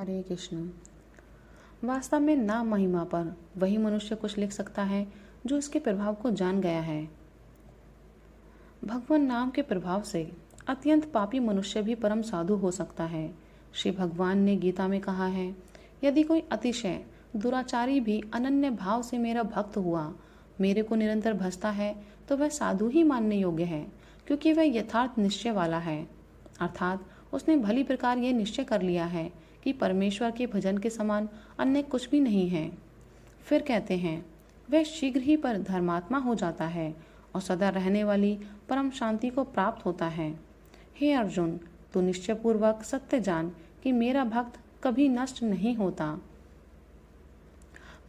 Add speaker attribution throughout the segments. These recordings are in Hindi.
Speaker 1: हरे कृष्ण। वास्तव में नाम महिमा पर वही मनुष्य कुछ लिख सकता है जो इसके प्रभाव को जान गया है। भगवान नाम के प्रभाव से अत्यंत पापी मनुष्य भी परम साधु हो सकता है। श्री भगवान ने गीता में कहा है, यदि कोई अतिशय दुराचारी भी अनन्य भाव से मेरा भक्त हुआ, मेरे को निरंतर भजता है, तो वह साधु ही मानने योग्य है, क्योंकि वह यथार्थ निश्चय वाला है। अर्थात उसने भली प्रकार यह निश्चय कर लिया है कि परमेश्वर के भजन के समान अन्य कुछ भी नहीं है। फिर कहते हैं, वह शीघ्र ही पर धर्मात्मा हो जाता है और सदा रहने वाली परम शांति को प्राप्त होता है। हे अर्जुन, तू निश्चयपूर्वक सत्य जान कि मेरा भक्त कभी नष्ट नहीं होता।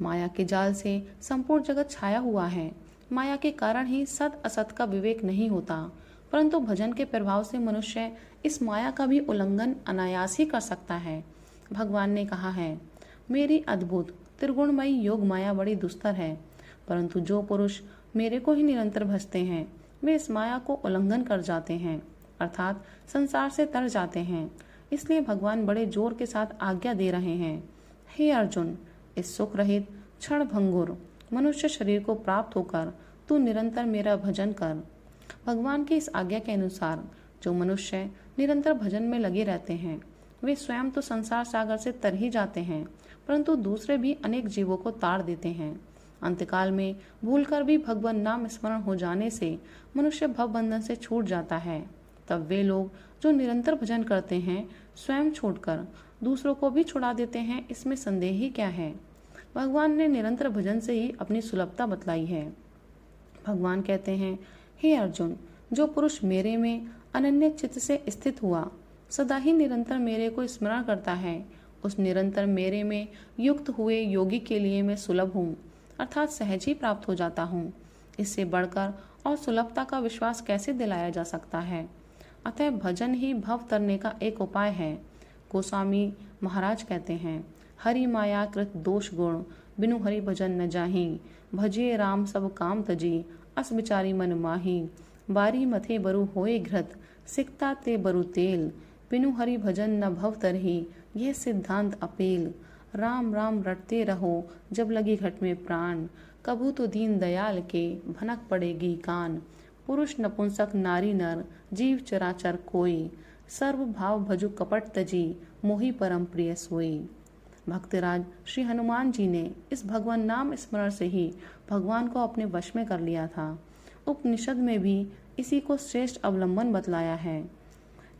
Speaker 1: माया के जाल से संपूर्ण जगत छाया हुआ है। माया के कारण ही सत असत का विवेक नहीं होता, परंतु भजन के प्रभाव से मनुष्य इस माया का भी उल्लंघन अनायास ही कर सकता है। भगवान ने कहा है, मेरी अद्भुत त्रिगुणमयी योग माया बड़ी दुस्तर है, परंतु जो पुरुष मेरे को ही निरंतर भजते हैं वे इस माया को उल्लंघन कर जाते हैं, अर्थात संसार से तर जाते हैं। इसलिए भगवान बड़े जोर के साथ आज्ञा दे रहे हैं, हे अर्जुन, इस सुख रहित क्षण भंगुर मनुष्य शरीर को प्राप्त होकर तू निरंतर मेरा भजन कर। भगवान की इस आज्ञा के अनुसार जो मनुष्य निरंतर भजन में लगे रहते हैं वे स्वयं तो संसार सागर से तर ही जाते हैं, परंतु दूसरे भी अनेक जीवों को ताड़ देते हैं। अंतकाल में भूलकर भी भगवान नाम स्मरण हो जाने से मनुष्य भव बंधन से छूट जाता है। तब वे लोग जो निरंतर भजन करते हैं स्वयं छोड़कर दूसरों को भी छुड़ा देते हैं, इसमें संदेह ही क्या है। भगवान ने निरंतर भजन से ही अपनी सुलभता बतलाई है। भगवान कहते हैं, हे अर्जुन, जो पुरुष मेरे में अनन्य चित्त से स्थित हुआ सदा ही निरंतर मेरे को स्मरण करता है, उस निरंतर मेरे में युक्त हुए योगी के लिए मैं सुलभ हूँ, अर्थात सहज ही प्राप्त हो जाता हूँ। इससे बढ़कर और सुलभता का विश्वास कैसे दिलाया जा सकता है। अतः भजन ही भव तरने का एक उपाय है। गोस्वामी महाराज कहते हैं, हरि माया कृत दोष गुण, बिनु हरि भजन न जाही, भजे राम सब काम तजी, अस बिचारी मन माही, बारी मथे बरु होए घृत, सिकता ते बरु तेल, बिनु हरि भजन न भव तरही, यह सिद्धांत अपेल। राम राम रटते रहो जब लगी घट में प्राण, कभू तो दीन दयाल के भनक पड़ेगी कान। पुरुष नपुंसक नारी नर जीव चराचर कोई, सर्व भाव भजु कपट तजी, मोहि परम प्रिय सोई। भक्तराज श्री हनुमान जी ने इस भगवान नाम स्मरण से ही भगवान को अपने वश में कर लिया था। उपनिषद में भी इसी को श्रेष्ठ अवलंबन बतलाया है।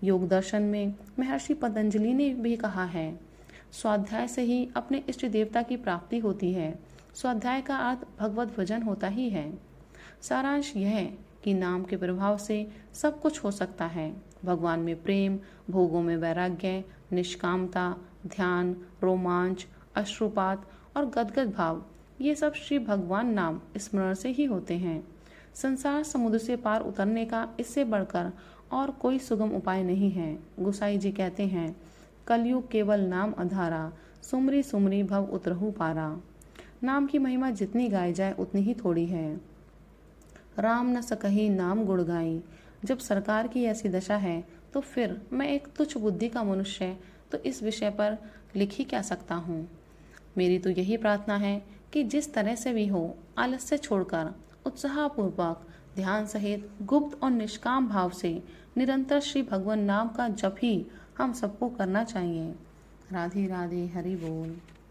Speaker 1: योग दर्शन में महर्षि पतंजलि ने भी कहा है, स्वाध्याय से ही अपने इष्ट देवता की प्राप्ति होती है। स्वाध्याय का अर्थ भगवत भजन होता ही है। सारांश यह है कि नाम के प्रभाव से सब कुछ हो सकता है। भगवान में प्रेम, भोगों में वैराग्य, निष्कामता, ध्यान, रोमांच, अश्रुपात और गदगद भाव, ये सब श्री भगवान नाम स्मरण से ही होते हैं। संसार समुद्र से पार उतरने का इससे बढ़कर और कोई सुगम उपाय नहीं है। गोसाई जी कहते हैं, कलयुग केवल नाम आधारा, सुमरी सुमरी भव उतरहु पारा। नाम की महिमा जितनी गाई जाए उतनी ही थोड़ी है। राम न सकही नाम गुण गाई। जब सरकार की ऐसी दशा है तो फिर मैं एक तुच्छ बुद्धि का मनुष्य तो इस विषय पर लिख ही क्या सकता हूँ। मेरी तो यही प्रार्थना है कि जिस तरह से भी हो आलस्य छोड़कर उत्साहपूर्वक ध्यान सहित गुप्त और निष्काम भाव से निरंतर श्री भगवान नाम का जप ही हम सबको करना चाहिए। राधे राधे, हरि बोल।